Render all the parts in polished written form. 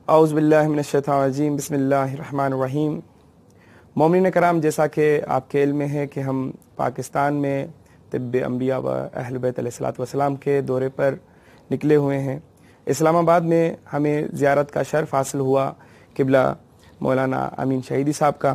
اعوذ باللہ من الشیطان الرجیم، بسم اللہ الرحمن الرحیم۔ مومنین کرام، جیسا کہ آپ کے علم میں ہے کہ ہم پاکستان میں طب انبیاء و اہل بیت علیہ الصلوۃ والسلام کے دورے پر نکلے ہوئے ہیں۔ اسلام آباد میں ہمیں زیارت کا شرف حاصل ہوا قبلہ مولانا امین شہیدی صاحب کا۔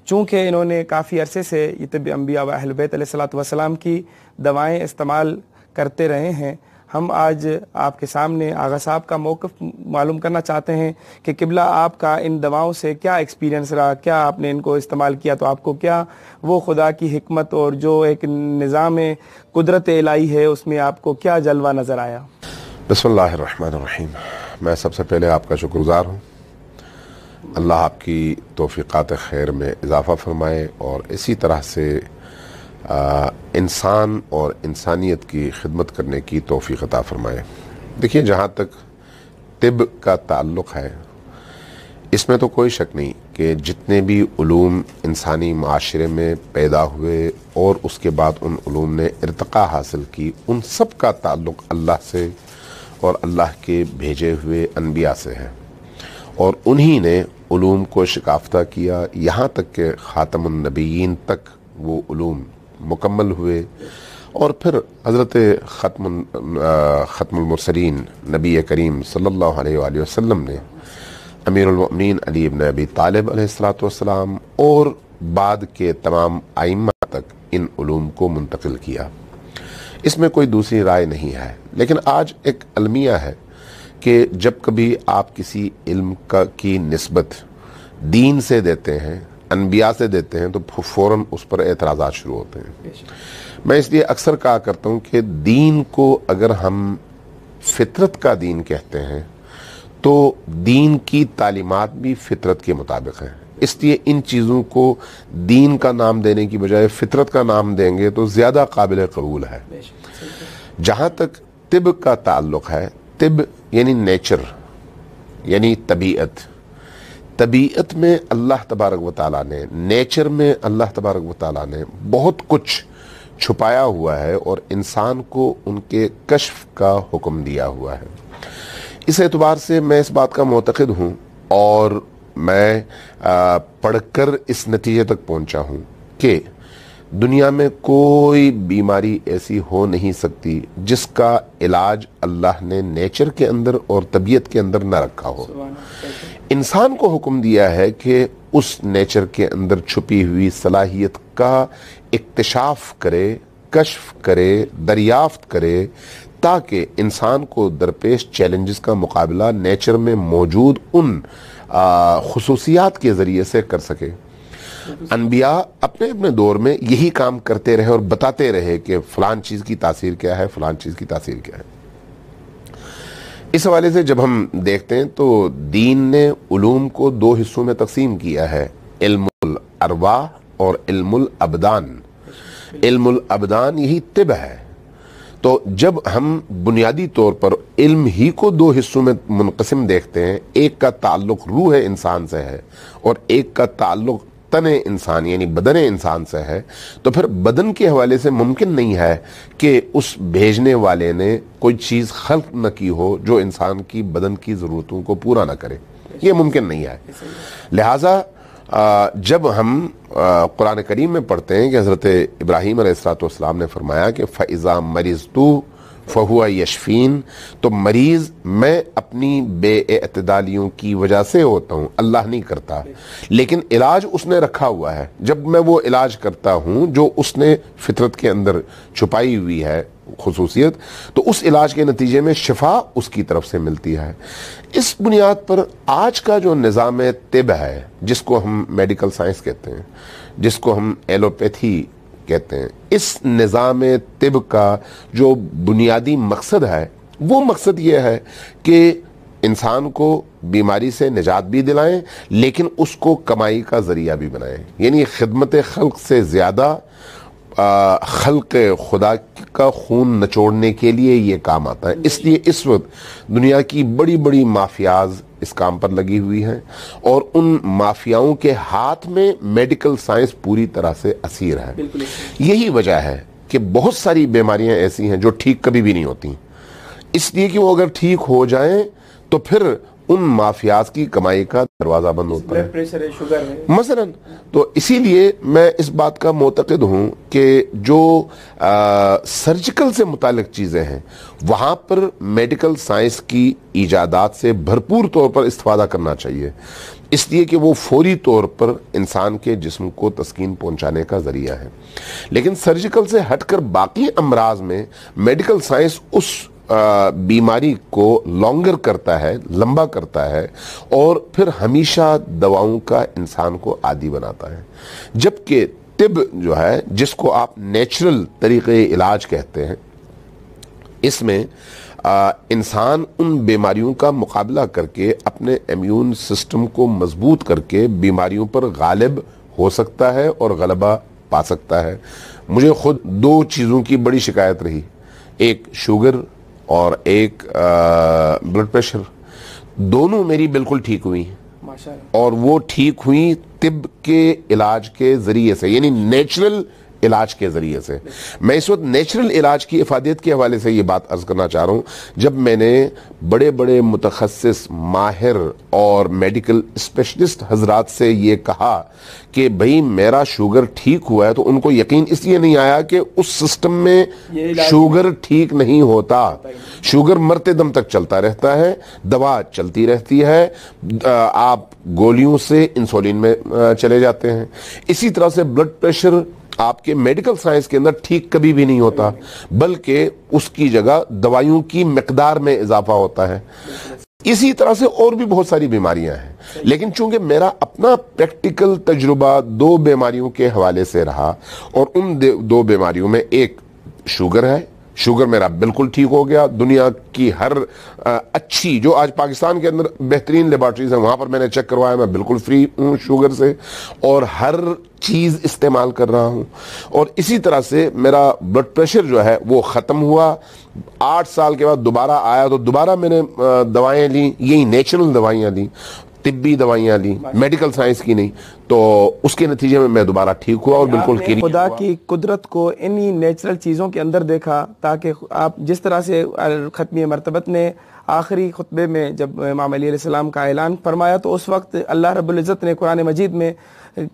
چونکہ انہوں نے کافی عرصے سے یہ طب انبیاء و اہل بیت علیہ الصلوۃ والسلام کی دوائیں استعمال کرتے رہے ہیں، ہم آج آپ کے سامنے آغا صاحب کا موقف معلوم کرنا چاہتے ہیں کہ قبلہ آپ کا ان دواؤں سے کیا ایکسپیرینس رہا، کیا آپ نے ان کو استعمال کیا تو آپ کو کیا وہ خدا کی حکمت اور جو ایک نظام قدرت الہی ہے اس میں آپ کو کیا جلوہ نظر آیا؟ بسم اللہ الرحمن الرحیم۔ میں سب سے پہلے آپ کا شکر گزار ہوں۔ اللہ آپ کی توفیقات خیر میں اضافہ فرمائے اور اسی طرح سے انسان اور انسانیت کی خدمت کرنے کی توفیق عطا فرمائے۔ دیکھیے، جہاں تک طب کا تعلق ہے، اس میں تو کوئی شک نہیں کہ جتنے بھی علوم انسانی معاشرے میں پیدا ہوئے اور اس کے بعد ان علوم نے ارتقاء حاصل کی، ان سب کا تعلق اللہ سے اور اللہ کے بھیجے ہوئے انبیاء سے ہے، اور انہی نے علوم کو شکافتہ کیا یہاں تک کہ خاتم النبیین تک وہ علوم مکمل ہوئے، اور پھر حضرت ختم المرسلین نبی کریم صلی اللہ علیہ وآلہ وسلم نے امیر المؤمنین علی بن ابی طالب علیہ الصلوۃ والسلام اور بعد کے تمام ائمہ تک ان علوم کو منتقل کیا۔ اس میں کوئی دوسری رائے نہیں ہے، لیکن آج ایک المیہ ہے کہ جب کبھی آپ کسی علم کی نسبت دین سے دیتے ہیں، انبیاء سے دیتے ہیں، تو فوراً اس پر اعتراضات شروع ہوتے ہیں۔ میں اس لیے اکثر کہا کرتا ہوں کہ دین کو اگر ہم فطرت کا دین کہتے ہیں تو دین کی تعلیمات بھی فطرت کے مطابق ہیں، اس لیے ان چیزوں کو دین کا نام دینے کی بجائے فطرت کا نام دیں گے تو زیادہ قابل قبول ہے۔ جہاں تک طب کا تعلق ہے، طب یعنی نیچر، یعنی طبیعت میں اللہ تبارک و تعالیٰ نے، نیچر میں اللہ تبارک و تعالیٰ نے بہت کچھ چھپایا ہوا ہے اور انسان کو ان کے کشف کا حکم دیا ہوا ہے۔ اس اعتبار سے میں اس بات کا معتقد ہوں اور میں پڑھ کر اس نتیجے تک پہنچا ہوں کہ دنیا میں کوئی بیماری ایسی ہو نہیں سکتی جس کا علاج اللہ نے نیچر کے اندر اور طبیعت کے اندر نہ رکھا ہو۔ انسان کو حکم دیا ہے کہ اس نیچر کے اندر چھپی ہوئی صلاحیت کا اکتشاف کرے، کشف کرے، دریافت کرے، تاکہ انسان کو درپیش چیلنجز کا مقابلہ نیچر میں موجود ان خصوصیات کے ذریعے سے کر سکے۔ انبیاء اپنے اپنے دور میں یہی کام کرتے رہے اور بتاتے رہے کہ فلان چیز کی تاثیر کیا ہے، فلان چیز کی تاثیر کیا ہے۔ اس حوالے سے جب ہم دیکھتے ہیں تو دین نے علوم کو دو حصوں میں تقسیم کیا ہے، علم الارواح اور علم الابدان۔ علم الابدان یہی طب ہے۔ تو جب ہم بنیادی طور پر علم ہی کو دو حصوں میں منقسم دیکھتے ہیں، ایک کا تعلق روح انسان سے ہے اور ایک کا تعلق تن انسان یعنی بدن انسان سے ہے، تو پھر بدن کے حوالے سے ممکن نہیں ہے کہ اس بھیجنے والے نے کوئی چیز خلق نہ کی ہو جو انسان کی بدن کی ضرورتوں کو پورا نہ کرے، یہ ممکن نہیں ہے۔ لہٰذا جب ہم قرآن کریم میں پڑھتے ہیں کہ حضرت ابراہیم علیہ السلام نے فرمایا کہ فَإِذَا مَرِضْتُ فَهُوَ يَشْفِينِ، تو مریض میں اپنی بے اعتدالیوں کی وجہ سے ہوتا ہوں، اللہ نہیں کرتا، لیکن علاج اس نے رکھا ہوا ہے۔ جب میں وہ علاج کرتا ہوں جو اس نے فطرت کے اندر چھپائی ہوئی ہے خصوصیت، تو اس علاج کے نتیجے میں شفا اس کی طرف سے ملتی ہے۔ اس بنیاد پر آج کا جو نظام طب ہے، جس کو ہم میڈیکل سائنس کہتے ہیں، جس کو ہم ایلوپیتھی کہتے ہیں، اس نظام طب کا جو بنیادی مقصد ہے وہ مقصد یہ ہے کہ انسان کو بیماری سے نجات بھی دلائیں لیکن اس کو کمائی کا ذریعہ بھی بنائیں، یعنی خدمت خلق سے زیادہ خلق خدا کا خون نچوڑنے کے لیے یہ کام آتا ہے۔ اس لیے اس وقت دنیا کی بڑی بڑی مافیاز اس کام پر لگی ہوئی ہیں اور ان مافیاؤں کے ہاتھ میں میڈیکل سائنس پوری طرح سے اسیر ہے۔ یہی وجہ ہے کہ بہت ساری بیماریاں ایسی ہیں جو ٹھیک کبھی بھی نہیں ہوتی، اس لیے کہ وہ اگر ٹھیک ہو جائیں تو پھر ان مافیاز کی کمائی کا دروازہ بند ہوتا ہے. بلڈ پریشر ہے, شوگر ہے مثلاً تو اسی لیے میں اس بات کا معتقد ہوں کہ جو سرجیکل سے متعلق چیزیں ہیں وہاں پر میڈیکل سائنس کی ایجادات سے بھرپور طور پر استفادہ کرنا چاہیے, اس لیے کہ وہ فوری طور پر انسان کے جسم کو تسکین پہنچانے کا ذریعہ ہے. لیکن سرجیکل سے ہٹ کر باقی امراض میں میڈیکل سائنس اس بیماری کو لانگر کرتا ہے, لمبا کرتا ہے, اور پھر ہمیشہ دواؤں کا انسان کو عادی بناتا ہے. جبکہ طب جو ہے, جس کو آپ نیچرل طریقے علاج کہتے ہیں, اس میں انسان ان بیماریوں کا مقابلہ کر کے اپنے امیون سسٹم کو مضبوط کر کے بیماریوں پر غالب ہو سکتا ہے اور غلبہ پا سکتا ہے. مجھے خود 2 چیزوں کی بڑی شکایت رہی, ایک شوگر اور ایک بلڈ پریشر. دونوں میری بالکل ٹھیک ہوئی ماشاءاللہ, اور وہ ٹھیک ہوئی طب کے علاج کے ذریعے سے, یعنی نیچرل علاج کے ذریعے سے. میں اس وقت نیچرل علاج کی افادیت کے حوالے سے یہ بات عرض کرنا چاہ رہا ہوں. جب میں نے بڑے بڑے متخصص, ماہر اور میڈیکل اسپیشلسٹ حضرات سے یہ کہا کہ بھئی میرا شوگر ٹھیک ہوا ہے, تو ان کو یقین اس لیے نہیں آیا کہ اس سسٹم میں شوگر ٹھیک نہیں ہوتا. شوگر مرتے دم تک چلتا رہتا ہے, دوا چلتی رہتی ہے, آپ گولیوں سے انسولین میں چلے جاتے ہیں. اسی طرح سے بلڈ پریشر آپ کے میڈیکل سائنس کے اندر ٹھیک کبھی بھی نہیں ہوتا, بلکہ اس کی جگہ دوائیوں کی مقدار میں اضافہ ہوتا ہے. اسی طرح سے اور بھی بہت ساری بیماریاں ہیں, لیکن چونکہ میرا اپنا پریکٹیکل تجربہ 2 بیماریوں کے حوالے سے رہا, اور ان 2 بیماریوں میں ایک شوگر ہے. شوگر میرا بالکل ٹھیک ہو گیا. دنیا کی ہر اچھی, جو آج پاکستان کے اندر بہترین لیبارٹریز ہیں, وہاں پر میں نے چیک کروایا, میں بالکل فری ہوں شوگر سے, اور ہر چیز استعمال کر رہا ہوں. اور اسی طرح سے میرا بلڈ پریشر جو ہے وہ ختم ہوا. 8 سال کے بعد دوبارہ آیا, تو دوبارہ میں نے دوائیں لیں, یہی نیچرل دوائیاں لیں, طبی دوائیاں لیں, میڈیکل سائنس کی نہیں. تو اس کے نتیجے میں میں ٹھیک ہوا اور بالکل آپ نے خدا کی قدرت کو انہی نیچرل چیزوں کے اندر دیکھا, تاکہ آپ جس طرح سے ختمی مرتبت نے آخری خطبے میں جب امام علی علیہ السلام کا اعلان فرمایا, تو اس وقت اللہ رب العزت نے قرآن مجید میں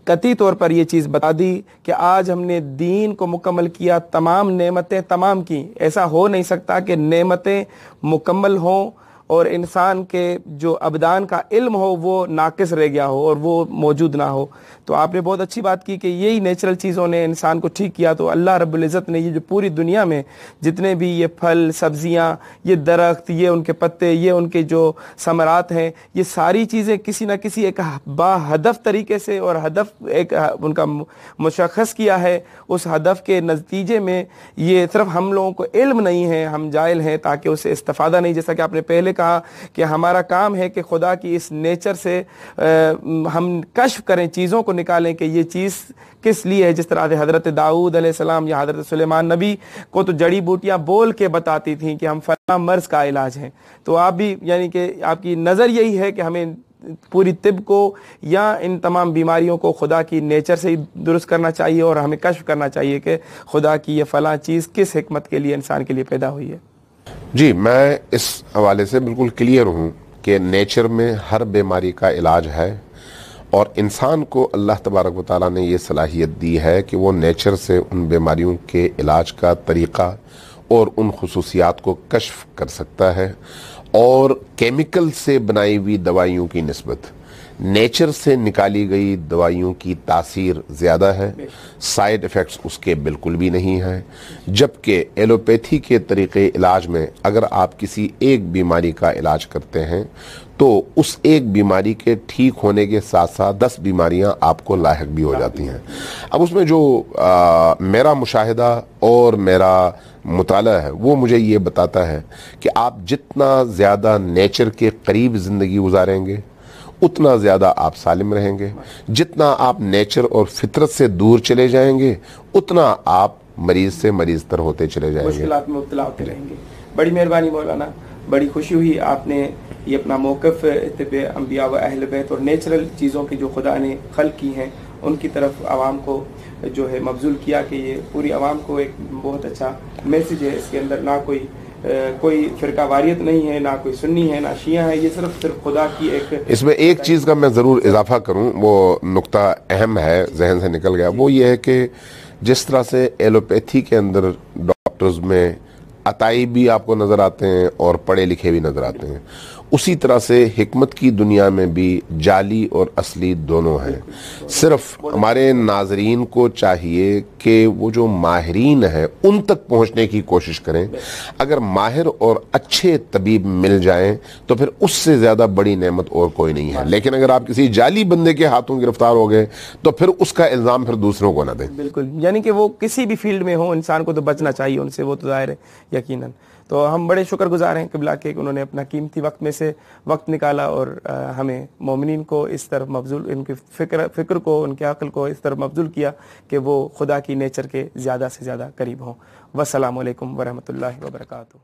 قطعی طور پر یہ چیز بتا دی کہ آج ہم نے دین کو مکمل کیا, تمام نعمتیں تمام کی. ایسا ہو نہیں سکتا کہ نعمتیں مکمل ہوں اور انسان کے جو ابدان کا علم ہو وہ ناقص رہ گیا ہو اور وہ موجود نہ ہو. تو آپ نے بہت اچھی بات کی کہ یہی نیچرل چیزوں نے انسان کو ٹھیک کیا. تو اللہ رب العزت نے یہ جو پوری دنیا میں جتنے بھی یہ پھل, سبزیاں, یہ درخت, یہ ان کے پتے, یہ ان کے جو ثمرات ہیں, یہ ساری چیزیں کسی نہ کسی ایک با ہدف طریقے سے اور ہدف ایک ان کا مشخص کیا ہے. اس ہدف کے نتیجے میں یہ صرف ہم لوگوں کو علم نہیں ہے, ہم جاہل ہیں, تاکہ اسے استفادہ نہیں. جیسا کہ آپ نے پہلے کہا کہ ہمارا کام ہے کہ خدا کی اس نیچر سے ہم کشف کریں, چیزوں کو نکالیں کہ یہ چیز کس لیے ہے. جس طرح حضرت داؤد علیہ السلام یا حضرت سلیمان نبی کو تو جڑی بوٹیاں بول کے بتاتی تھیں کہ ہم فلاں مرض کا علاج ہیں. تو آپ بھی, یعنی کہ آپ کی نظر یہی ہے کہ ہمیں پوری طب کو یا ان تمام بیماریوں کو خدا کی نیچر سے ہی درست کرنا چاہیے, اور ہمیں کشف کرنا چاہیے کہ خدا کی یہ فلاں چیز کس حکمت کے لیے انسان کے لیے پیدا ہوئی ہے. جی, میں اس حوالے سے بالکل کلیئر ہوں کہ نیچر میں ہر بیماری کا علاج ہے, اور انسان کو اللہ تبارک و تعالیٰ نے یہ صلاحیت دی ہے کہ وہ نیچر سے ان بیماریوں کے علاج کا طریقہ اور ان خصوصیات کو کشف کر سکتا ہے. اور کیمیکل سے بنائی ہوئی دوائیوں کی نسبت نیچر سے نکالی گئی دوائیوں کی تاثیر زیادہ ہے, سائیڈ ایفیکٹس اس کے بالکل بھی نہیں ہیں. جبکہ ایلوپیتھی کے طریقے علاج میں اگر آپ کسی ایک بیماری کا علاج کرتے ہیں تو اس ایک بیماری کے ٹھیک ہونے کے ساتھ ساتھ 10 بیماریاں آپ کو لاحق بھی ہو جاتی ہیں. اب اس میں جو میرا مشاہدہ اور میرا مطالعہ ہے وہ مجھے یہ بتاتا ہے کہ آپ جتنا زیادہ نیچر کے قریب زندگی گزاریں گے اتنا زیادہ آپ سالم رہیں گے. جتنا آپ نیچر اور فطرت سے دور چلے جائیں گے اتنا آپ مریض سے مریض تر ہوتے چلے جائیں گے, مشکلات میں مبتلا ہوتے رہیں گے. بڑی مہربانی مولانا, بڑی خوشی ہوئی آپ نے یہ اپنا موقف طب انبیاء و اہل بیت اور نیچرل چیزوں کی جو خدا نے خلق کی ہیں ان کی طرف عوام کو جو ہے مبذول کیا, کہ یہ پوری عوام کو ایک بہت اچھا میسیج ہے. اس کے اندر نہ کوئی کوئی فرقہ واریت نہیں ہے، نہ کوئی سنی ہے، نہ شیعہ ہے، یہ صرف خدا کی ایک. اس میں ایک چیز کا میں ضرور اضافہ کروں، وہ نقطہ اہم ہے، ذہن سے نکل گیا، وہ یہ ہے کہ جس طرح سے ایلوپیتھی کے اندر ڈاکٹرز میں عطائی بھی آپ کو نظر آتے ہیں اور پڑھے لکھے بھی نظر آتے ہیں، اسی طرح سے حکمت کی دنیا میں بھی جعلی اور اصلی دونوں ہیں. صرف ہمارے ناظرین کو چاہیے کہ وہ جو ماہرین ہیں ان تک پہنچنے کی کوشش کریں. اگر ماہر اور اچھے طبیب مل جائیں تو پھر اس سے زیادہ بڑی نعمت اور کوئی نہیں ہے. لیکن اگر آپ کسی جعلی بندے کے ہاتھوں گرفتار ہو گئے تو پھر اس کا الزام پھر دوسروں کو نہ دیں. بالکل، یعنی کہ وہ کسی بھی فیلڈ میں ہو، انسان کو تو بچنا چاہیے ان سے، وہ تو ظاہر ہے یقیناً. تو ہم بڑے شکر گزار ہیں قبلہ کے کہ انہوں نے اپنا قیمتی وقت میں سے وقت نکالا اور ہمیں مومنین کو اس طرف مبذول، ان کی فکر کو، ان کے عقل کو اس طرف مبذول کیا کہ وہ خدا کی نیچر کے زیادہ سے زیادہ قریب ہوں. والسلام علیکم ورحمۃ اللہ وبرکاتہ.